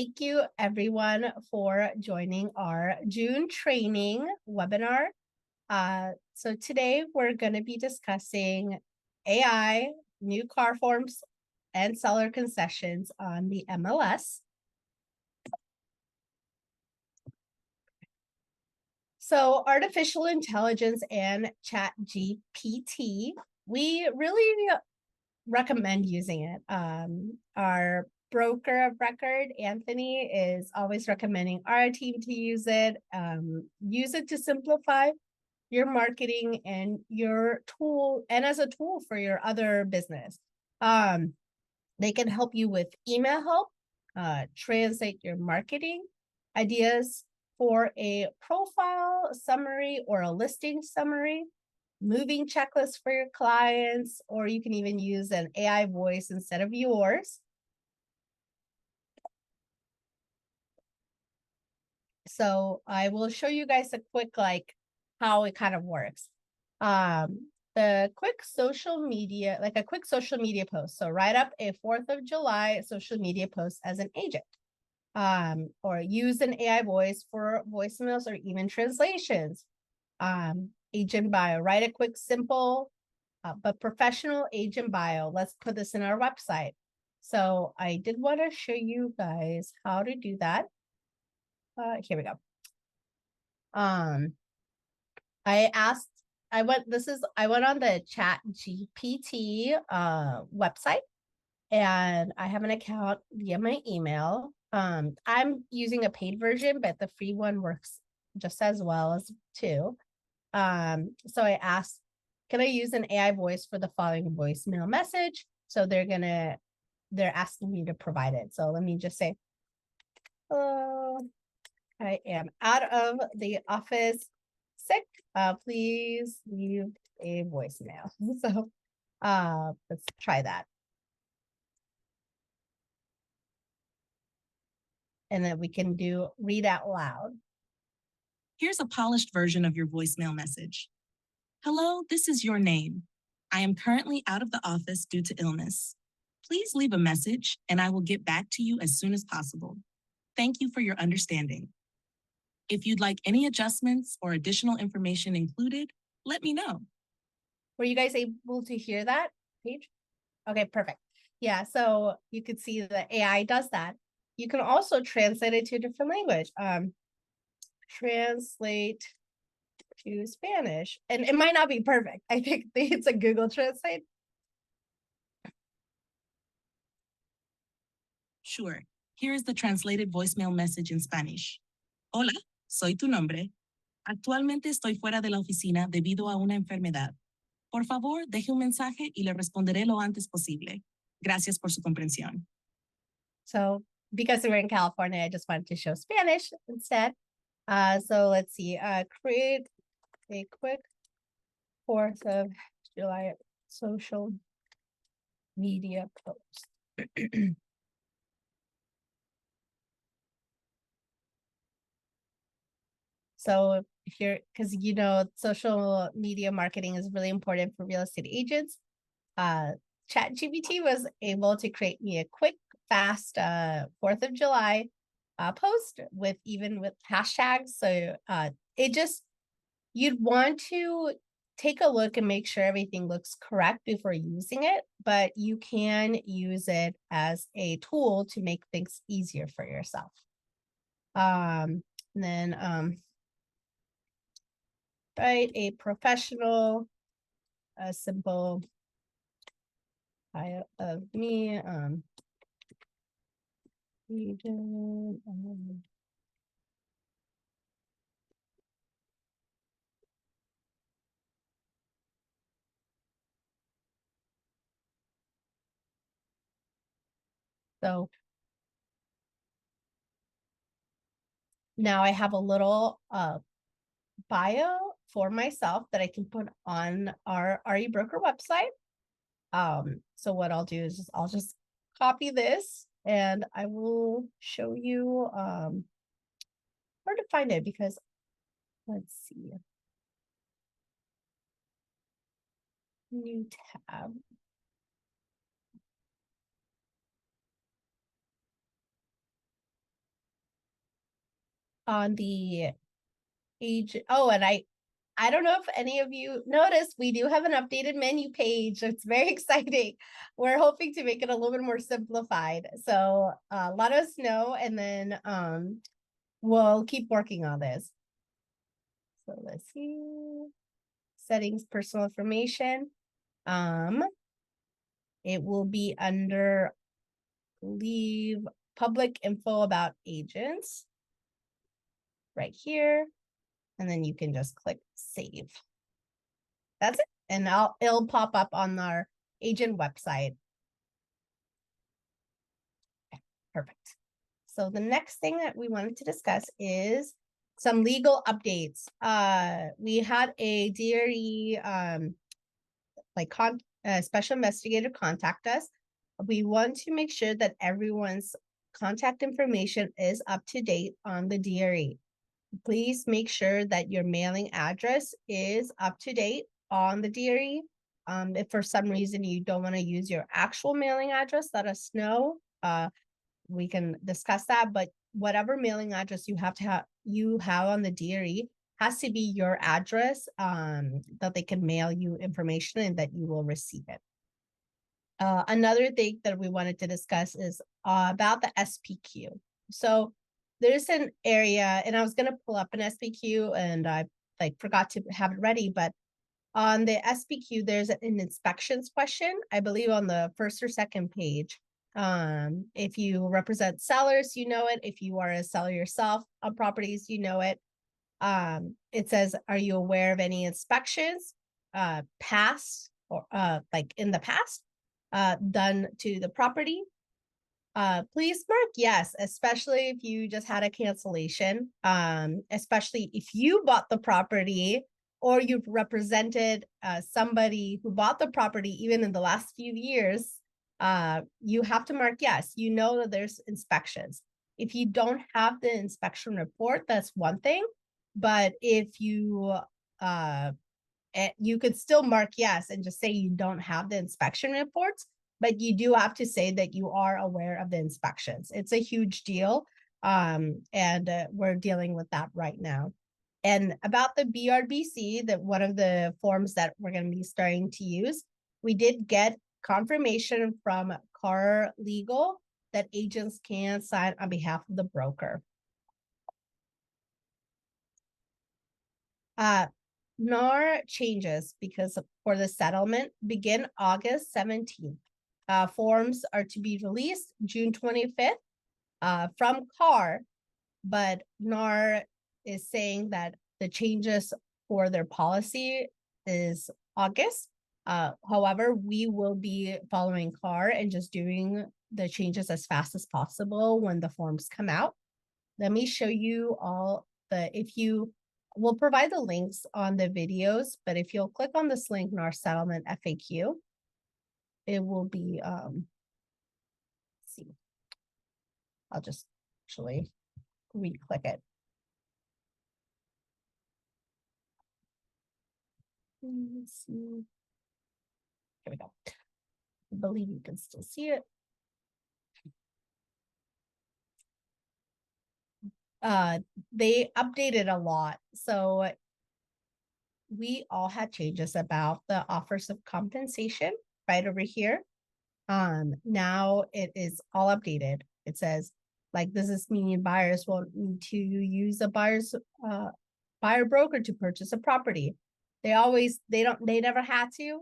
thank you everyone for joining our June training webinar. So today we're going to be discussing AI, new car forms, and seller concessions on the MLS. So artificial intelligence and Chat GPT, we really recommend using it. Our broker of record, Anthony, is always recommending our team to use it. Use it to simplify your marketing and your tool, and as a tool for your other business. They can help you with email help, translate your marketing ideas for a profile summary or a listing summary, moving checklists for your clients, or you can even use an AI voice instead of yours. So I will show you guys a quick, how it kind of works. The quick social media, like a quick social media post. So write up a 4th of July social media post as an agent. Or use an AI voice for voicemails or even translations. Agent bio, write a quick, simple, but professional agent bio. Let's put this in our website. So I did want to show you guys how to do that. Here we go. I went on the Chat GPT website, and I have an account via my email. I'm using a paid version, but the free one works just as well as too. So I asked, can I use an AI voice for the following voicemail message? So they're asking me to provide it. So let me just say, hello, I am out of the office sick. Please leave a voicemail. So let's try that. And then we can do read out loud. Here's a polished version of your voicemail message. Hello, this is your name. I am currently out of the office due to illness. Please leave a message and I will get back to you as soon as possible. Thank you for your understanding. If you'd like any adjustments or additional information included, let me know. Were you guys able to hear that, Paige? Okay, perfect. Yeah, so you could see the AI does that. You can also translate it to a different language. Translate to Spanish. And it might not be perfect. I think it's a Google Translate. Sure. Here is the translated voicemail message in Spanish. Hola, soy tu nombre. Actualmente estoy fuera de la oficina debido a una enfermedad. Por favor, deje un mensaje y le responderé lo antes posible. Gracias por su comprensión. So because we're in California, I just wanted to show Spanish instead. So let's see, create a quick 4th of July social media post. So here, because social media marketing is really important for real estate agents. Chat GPT was able to create me a quick, fast 4th of July post with hashtags. So you'd want to take a look and make sure everything looks correct before using it, but you can use it as a tool to make things easier for yourself. And then write a professional, a simple bio of me. So now I have a little bio for myself that I can put on our RE Broker website. So what I'll do is I'll just copy this and I will show you where to find it, because let's see. New tab. on the age. Oh, and I don't know if any of you noticed, we do have an updated menu page. It's very exciting. We're hoping to make it a little bit more simplified. So let us know, and then we'll keep working on this. So let's see. Settings, personal information. It will be under, leave public info about agents right here. And then you can just click save. That's it. And it'll pop up on our agent website. Okay, perfect. So the next thing that we wanted to discuss is some legal updates. We had a DRE special investigator contact us. We want to make sure that everyone's contact information is up to date on the DRE. Please make sure that your mailing address is up to date on the DRE. If for some reason you don't want to use your actual mailing address, let us know. We can discuss that, but whatever mailing address you have on the DRE has to be your address, that they can mail you information and that you will receive it. Another thing that we wanted to discuss is about the SPQ. So there's an area, and I was going to pull up an SPQ and I forgot to have it ready, but on the SPQ, there's an inspections question, I believe on the first or second page. If you represent sellers, you know it. If you are a seller yourself on properties, you know it. It says, are you aware of any inspections past or in the past done to the property? Please mark yes, especially if you just had a cancellation, especially if you bought the property or you've represented somebody who bought the property even in the last few years. You have to mark yes. You know that there's inspections. If you don't have the inspection report, that's one thing. But if you you could still mark yes and just say you don't have the inspection reports, but you do have to say that you are aware of the inspections. It's a huge deal, and we're dealing with that right now. And about the BRBC, that one of the forms that we're going to be starting to use, we did get confirmation from Car Legal that agents can sign on behalf of the broker. NAR changes because for the settlement begin August 17th. Forms are to be released June 25th from CAR, but NAR is saying that the changes for their policy is August. However, we will be following CAR and just doing the changes as fast as possible when the forms come out. Let me show you all we'll provide the links on the videos, but if you'll click on this link, NAR Settlement FAQ, it will be, let's see, I'll just actually re-click it. Let's see. Here we go. I believe you can still see it. They updated a lot. So we all had changes about the offers of compensation right over here. Now it is all updated. It says, this is meaning buyers won't need to use a buyer broker to purchase a property. They never had to,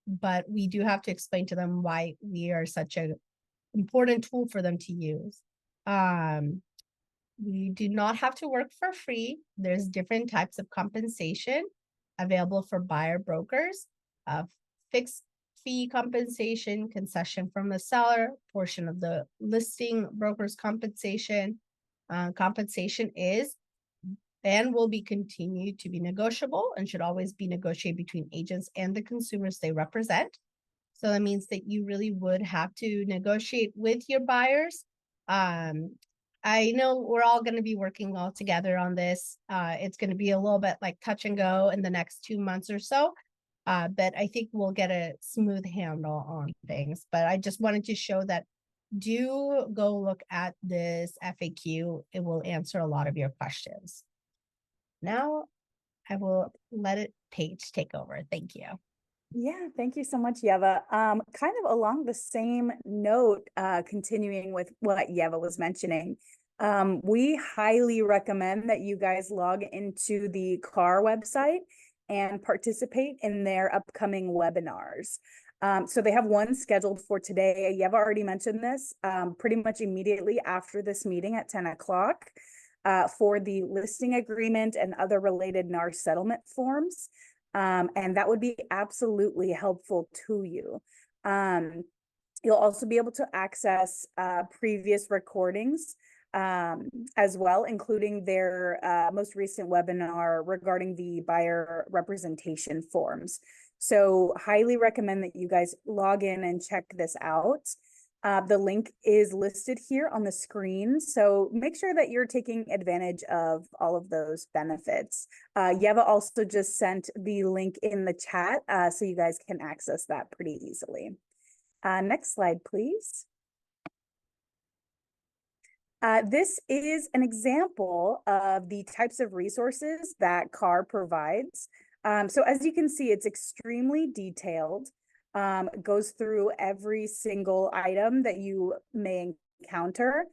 but we do have to explain to them why we are such an important tool for them to use. We do not have to work for free. There's different types of compensation available for buyer brokers, fixed fee compensation, concession from the seller, portion of the listing broker's compensation. Compensation is and will be continued to be negotiable and should always be negotiated between agents and the consumers they represent. So that means that you really would have to negotiate with your buyers. I know we're all going to be working all together on this. It's going to be a little bit touch and go in the next 2 months or so. But I think we'll get a smooth handle on things. But I just wanted to show that do go look at this FAQ. It will answer a lot of your questions. Now I will let it Paige take over. Thank you. Yeah, thank you so much, Yeva. Kind of along the same note, continuing with what Yeva was mentioning, we highly recommend that you guys log into the CAR website and participate in their upcoming webinars. So they have one scheduled for today. Yeva already mentioned this, pretty much immediately after this meeting at 10 o'clock. For the listing agreement and other related NAR settlement forms. And that would be absolutely helpful to you. You'll also be able to access previous recordings as well, including their most recent webinar regarding the buyer representation forms. So highly recommend that you guys log in and check this out. The link is listed here on the screen, so make sure that you're taking advantage of all of those benefits. Yeva also just sent the link in the chat, so you guys can access that pretty easily. Next slide, please. This is an example of the types of resources that CAR provides. So as you can see, it's extremely detailed. Goes through every single item that you may encounter.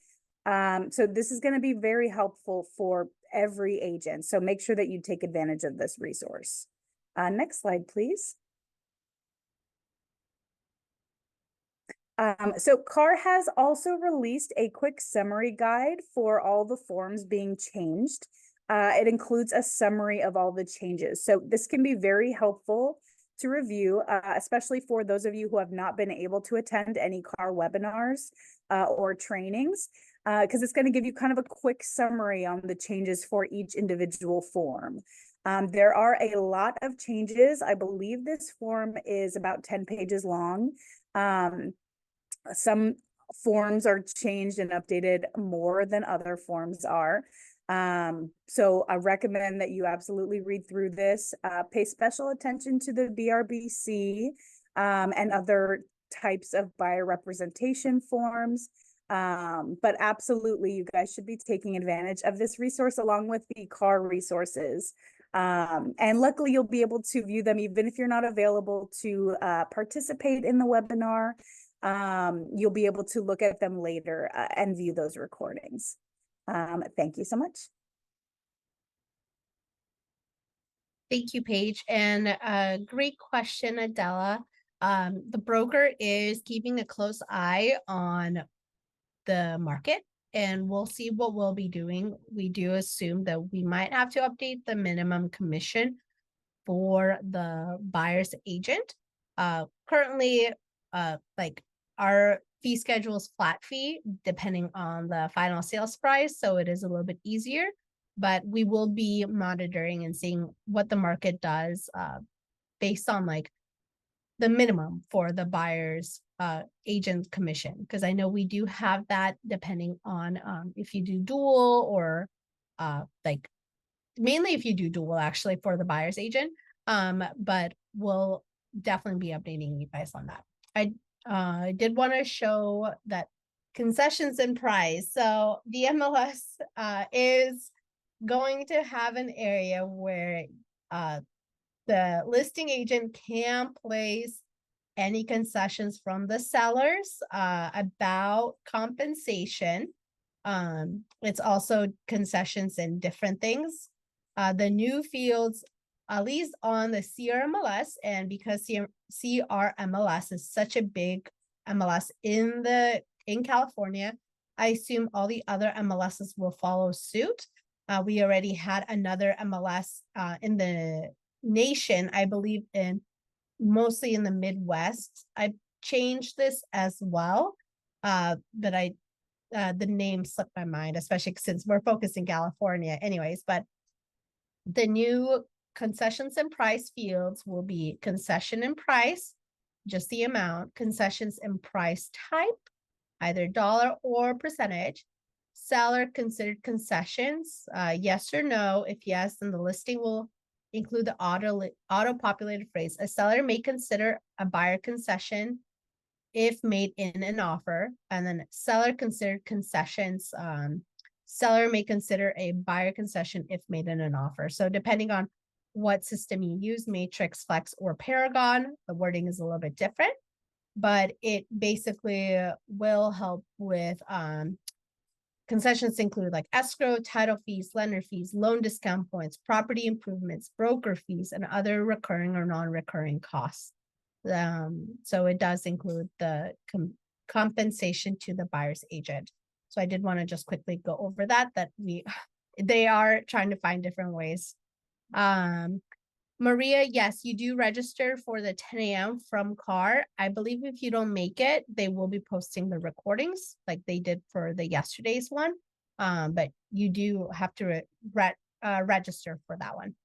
So this is going to be very helpful for every agent. So make sure that you take advantage of this resource. Next slide, please. So CAR has also released a quick summary guide for all the forms being changed. It includes a summary of all the changes. So this can be very helpful to review, especially for those of you who have not been able to attend any CAR webinars or trainings, because it's going to give you kind of a quick summary on the changes for each individual form. There are a lot of changes. I believe this form is about 10 pages long. Some forms are changed and updated more than other forms are. So I recommend that you absolutely read through this, pay special attention to the BRBC and other types of buyer representation forms. But absolutely, you guys should be taking advantage of this resource along with the CAR resources. And luckily, you'll be able to view them even if you're not available to participate in the webinar. You'll be able to look at them later and view those recordings. Thank you so much. Thank you, Paige. And great question, Adela. The broker is keeping a close eye on the market, and we'll see what we'll be doing. We do assume that we might have to update the minimum commission for the buyer's agent. Currently, like our fee schedule is flat fee depending on the final sales price, so it is a little bit easier, but we will be monitoring and seeing what the market does based on like the minimum for the buyer's agent commission, because I know we do have that depending on if you do dual or like mainly if you do dual actually for the buyer's agent, but we'll definitely be updating you guys on that. I did want to show that concessions and price. So the MLS is going to have an area where the listing agent can place any concessions from the sellers about compensation. It's also concessions in different things. The new fields, at least on the CRMLS, and because CRMLS is such a big MLS in California, I assume all the other MLSs will follow suit. We already had another MLS in the nation, I believe mostly in the Midwest. I changed this as well, but the name slipped my mind, especially since we're focused in California anyways. But the new concessions and price fields will be concession and price, just the amount, concessions and price type, either dollar or percentage, seller considered concessions, yes or no. If yes, then the listing will include the auto-populated phrase, a seller may consider a buyer concession if made in an offer, and then seller considered concessions. Seller may consider a buyer concession if made in an offer. So depending on what system you use, Matrix, Flex, or Paragon, the wording is a little bit different, but it basically will help with concessions include like escrow, title fees, lender fees, loan discount points, property improvements, broker fees, and other recurring or non-recurring costs. So it does include the compensation to the buyer's agent. So I did want to just quickly go over that they are trying to find different ways. Maria, yes, you do register for the 10 a.m. from CAR. I believe if you don't make it, they will be posting the recordings like they did for the yesterday's one. But you do have to register for that one.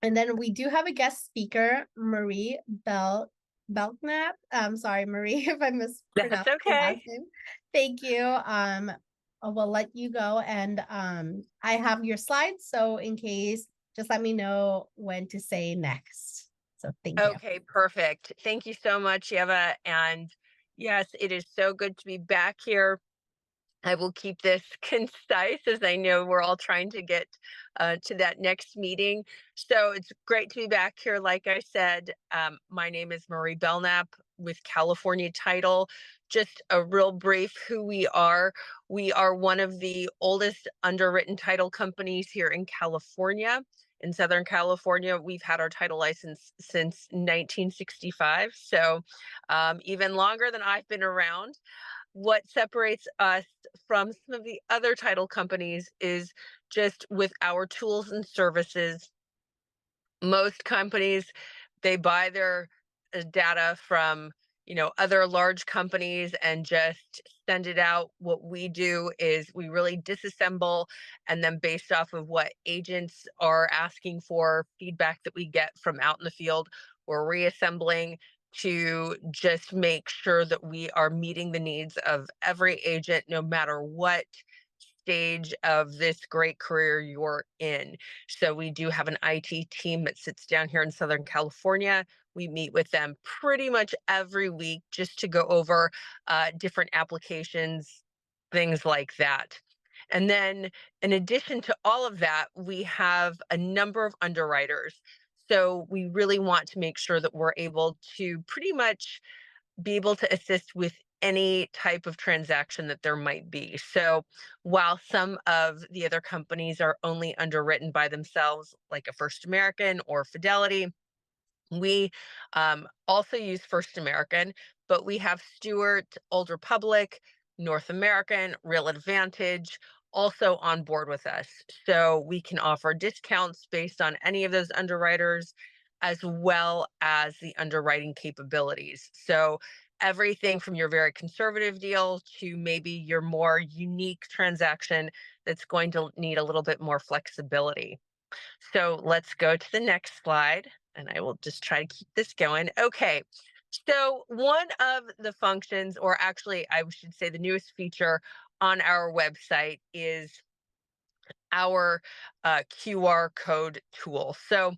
And then we do have a guest speaker, Marie Belknap. I'm sorry, Marie, if I mispronounced That's your okay. last name. Thank you. I will let you go, and I have your slides, so in case, just let me know when to say next. So thank you. Okay, perfect. Thank you so much, Eva. And yes, it is so good to be back here. I will keep this concise, as I know we're all trying to get to that next meeting. So it's great to be back here. Like I said, my name is Marie Belknap with California Title. Just a real brief who we are. We are one of the oldest underwritten title companies here in California. In Southern California, we've had our title license since 1965. So even longer than I've been around. What separates us from some of the other title companies is just with our tools and services. Most companies, they buy their data from other large companies and just send it out. What we do is we really disassemble, and then based off of what agents are asking for, feedback that we get from out in the field, we're reassembling to just make sure that we are meeting the needs of every agent, no matter what stage of this great career you're in. So we do have an IT team that sits down here in Southern California. We meet with them pretty much every week just to go over different applications, things like that. And then in addition to all of that, we have a number of underwriters. So we really want to make sure that we're able to pretty much be able to assist with any type of transaction that there might be. So while some of the other companies are only underwritten by themselves, like a First American or Fidelity, we also use First American, but we have Stewart, Old Republic, North American, Real Advantage also on board with us. So we can offer discounts based on any of those underwriters, as well as the underwriting capabilities. So everything from your very conservative deal to maybe your more unique transaction that's going to need a little bit more flexibility. So let's go to the next slide, and I will just try to keep this going. Okay, so one of the functions, or actually I should say the newest feature on our website, is our QR code tool. So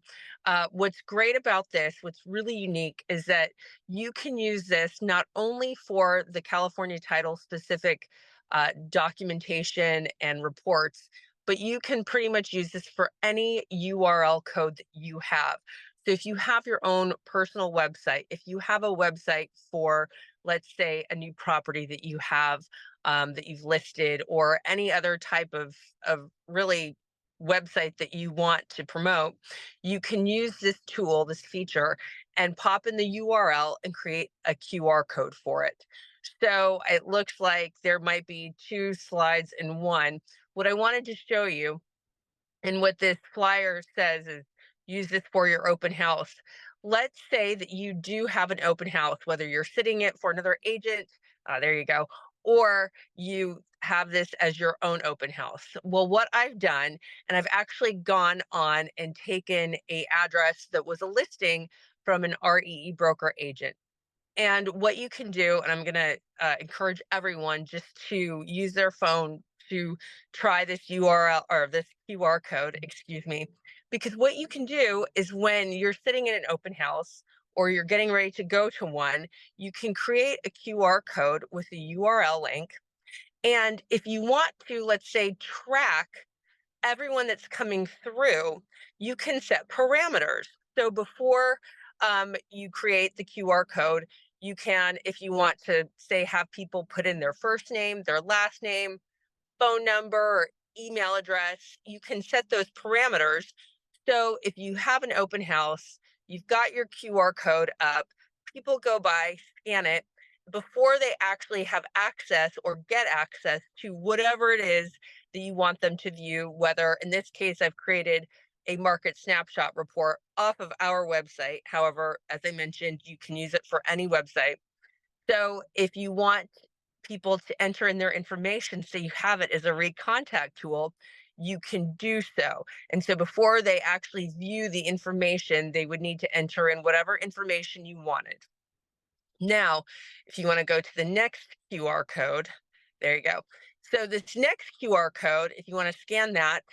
what's great about this, what's really unique, is that you can use this not only for the California title specific documentation and reports, but you can pretty much use this for any URL code that you have. So if you have your own personal website, if you have a website for, let's say, a new property that you have that you've listed, or any other type of really website that you want to promote, you can use this tool, this feature, and pop in the URL and create a QR code for it. So it looks like there might be two slides in one. What I wanted to show you, and what this flyer says, is use this for your open house. Let's say that you do have an open house, whether you're sitting it for another agent, there you go, or you have this as your own open house. Well, what I've done, and I've actually gone on and taken an address that was a listing from an REE broker agent. And what you can do, and I'm going to encourage everyone just to use their phone to try this URL, or this QR code, excuse me, because what you can do is when you're sitting in an open house, or you're getting ready to go to one, you can create a QR code with a URL link. And if you want to, let's say, track everyone that's coming through, you can set parameters. So before you create the QR code, you can, if you want to, say, have people put in their first name, their last name, phone number, or email address, you can set those parameters. So if you have an open house, you've got your QR code up, people go by, scan it. Before they actually have access or get access to whatever it is that you want them to view, whether in this case, I've created a market snapshot report off of our website. However, as I mentioned, you can use it for any website. So if you want people to enter in their information so you have it as a recontact tool, you can do so. And so before they actually view the information, they would need to enter in whatever information you wanted. Now, if you want to go to the next QR code, there you go. So this next QR code, if you want to scan that,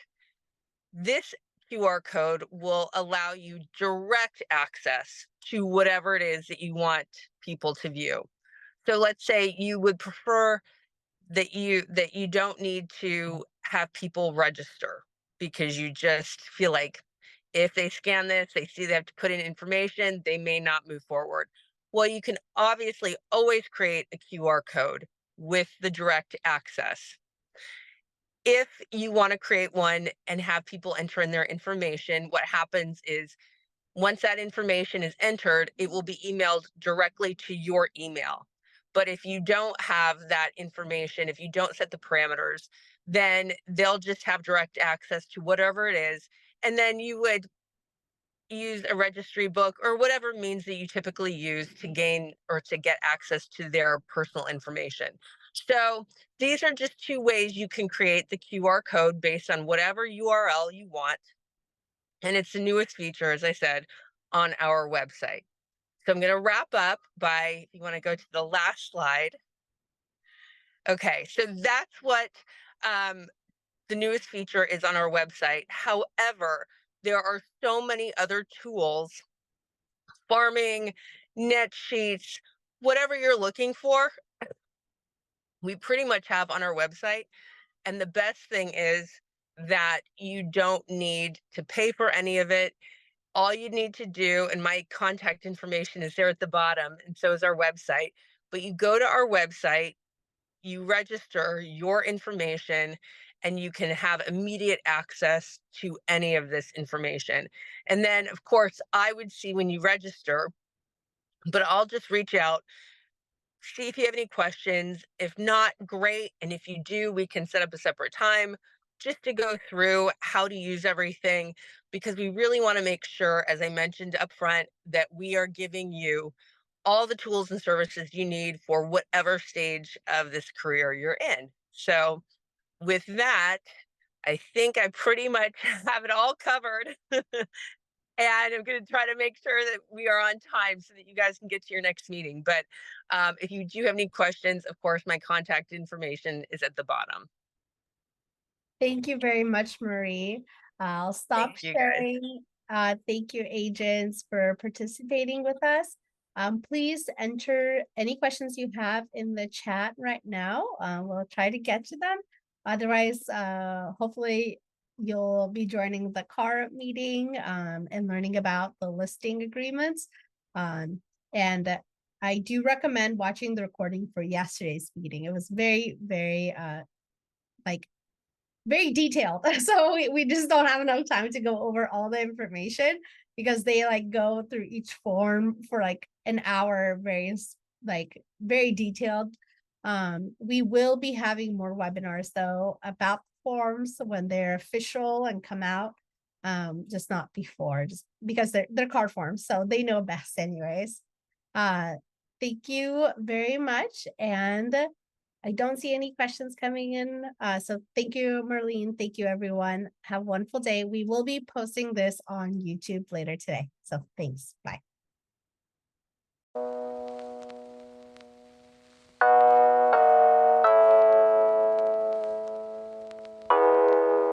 this QR code will allow you direct access to whatever it is that you want people to view. So let's say you would prefer that you don't need to have people register because you just feel like if they scan this, they see they have to put in information, they may not move forward. Well, you can obviously always create a QR code with the direct access. If you want to create one and have people enter in their information, what happens is once that information is entered, it will be emailed directly to your email. But if you don't have that information, if you don't set the parameters, then they'll just have direct access to whatever it is. And then you would use a registry book or whatever means that you typically use to gain or to get access to their personal information. So these are just two ways you can create the QR code based on whatever URL you want. And it's the newest feature, as I said, on our website. So I'm going to wrap up by, if you want to go to the last slide. Okay, so that's what the newest feature is on our website. However, there are so many other tools, farming, net sheets, whatever you're looking for, we pretty much have on our website. And the best thing is that you don't need to pay for any of it. All you need to do, and my contact information is there at the bottom, and so is our website. But you go to our website, you register your information, and you can have immediate access to any of this information. And then, of course, I would see when you register, but I'll just reach out, see if you have any questions. If not, great. And if you do, we can set up a separate time just to go through how to use everything, because we really want to make sure, as I mentioned up front, that we are giving you all the tools and services you need for whatever stage of this career you're in. So with that, I think I pretty much have it all covered. And I'm going to try to make sure that we are on time so that you guys can get to your next meeting. But if you do have any questions, of course, my contact information is at the bottom. Thank you very much, Marie. I'll stop Thank you, guys. sharing. Thank you, agents, for participating with us. Please enter any questions you have in the chat right now. We'll try to get to them. Otherwise, hopefully you'll be joining the CAR meeting and learning about the listing agreements. And I do recommend watching the recording for yesterday's meeting. It was very, very very detailed. So we just don't have enough time to go over all the information because they go through each form for an hour, very detailed. We will be having more webinars though about forms when they're official and come out, just not before, just because they're CAR forms, so they know best anyways. Thank you very much, and I don't see any questions coming in. So thank you, Marlene. Thank you, everyone. Have a wonderful day. We will be posting this on YouTube later today. So thanks. Bye.